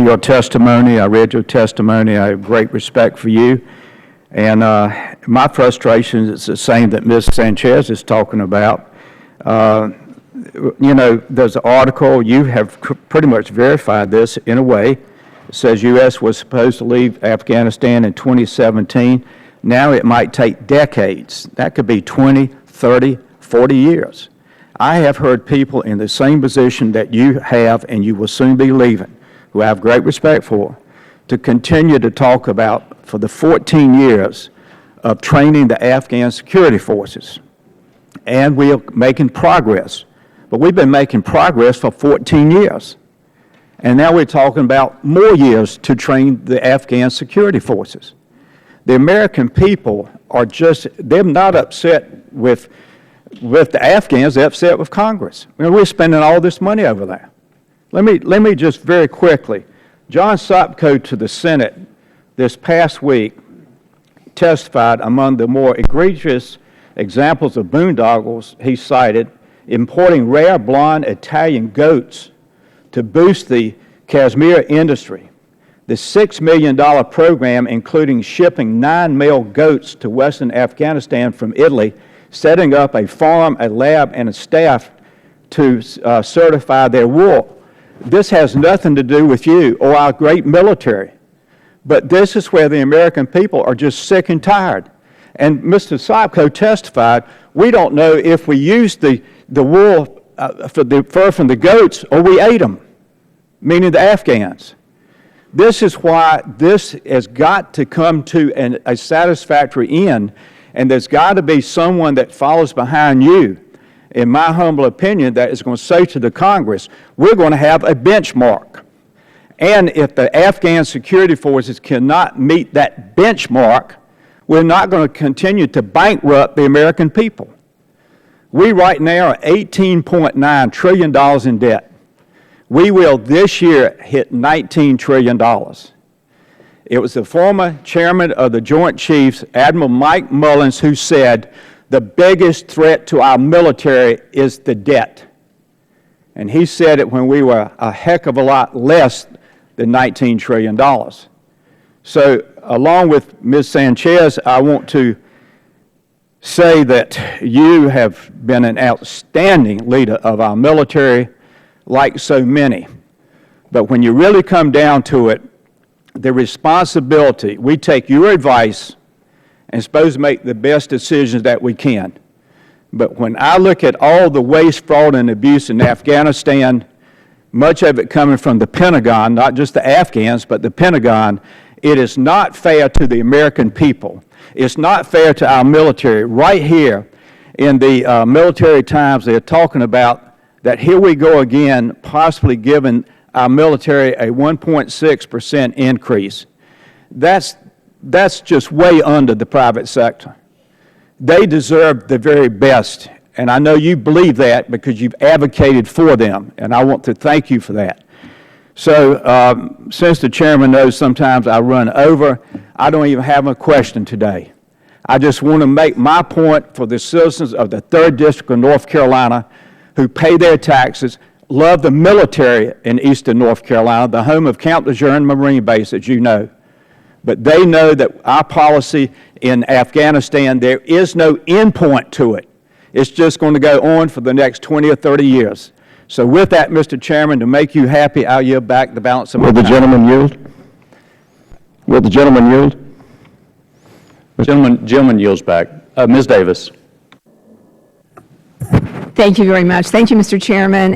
your testimony. I read your testimony. I have great respect for you. And my frustration is the same that Ms. Sanchez is talking about. You know, there's an article, you have pretty much verified this in a way. It says U.S. was supposed to leave Afghanistan in 2017. Now it might take decades. That could be 20, 30, 40 years. I have heard people in the same position that you have and you will soon be leaving, who I have great respect for, to continue to talk about for the 14 years of training the Afghan security forces. And we are making progress. But we've been making progress for 14 years. And now we're talking about more years to train the Afghan security forces. The American people are just, they're not upset with the Afghans, they're upset with Congress. I mean, we're spending all this money over there. Let me just very quickly, John Sopko to the Senate this past week testified among the more egregious examples of boondoggles he cited, importing rare blonde Italian goats to boost the cashmere industry. The $6 million program, including shipping 9 male goats to western Afghanistan from Italy, setting up a farm, a lab, and a staff to certify their wool. This has nothing to do with you or our great military. But this is where the American people are just sick and tired. And Mr. Sopko testified, we don't know if we used the wool for the fur from the goats or we ate them, meaning the Afghans. This is why this has got to come to a satisfactory end, and there's got to be someone that follows behind you, in my humble opinion, that is going to say to the Congress, we're going to have a benchmark. And if the Afghan security forces cannot meet that benchmark, we're not going to continue to bankrupt the American people. We right now are $18.9 trillion in debt. We will this year hit $19 trillion. It was the former chairman of the Joint Chiefs, Admiral Mike Mullins, who said the biggest threat to our military is the debt. And he said it when we were a heck of a lot less than $19 trillion. So along with Ms. Sanchez, I want to say that you have been an outstanding leader of our military, like so many. But when you really come down to it, the responsibility, we take your advice and supposed to make the best decisions that we can. But when I look at all the waste, fraud, and abuse in Afghanistan, much of it coming from the Pentagon, not just the Afghans, but the Pentagon, it is not fair to the American people. It's not fair to our military. Right here in the Military Times, they're talking about that here we go again, possibly giving our military a 1.6% increase. That's just way under the private sector. They deserve the very best, and I know you believe that because you've advocated for them, and I want to thank you for that. So since the chairman knows sometimes I run over, I don't even have a question today. I just want to make my point for the citizens of the 3rd District of North Carolina who pay their taxes, love the military in eastern North Carolina, the home of Camp Lejeune Marine Base, as you know. But they know that our policy in Afghanistan, there is no end point to it. It's just going to go on for the next 20 or 30 years. So with that, Mr. Chairman, to make you happy, I'll yield back the balance of my time. Will the gentleman yield? Will the gentleman yield? Gentleman yields back. Ms. Davis. Thank you very much. Thank you, Mr. Chairman.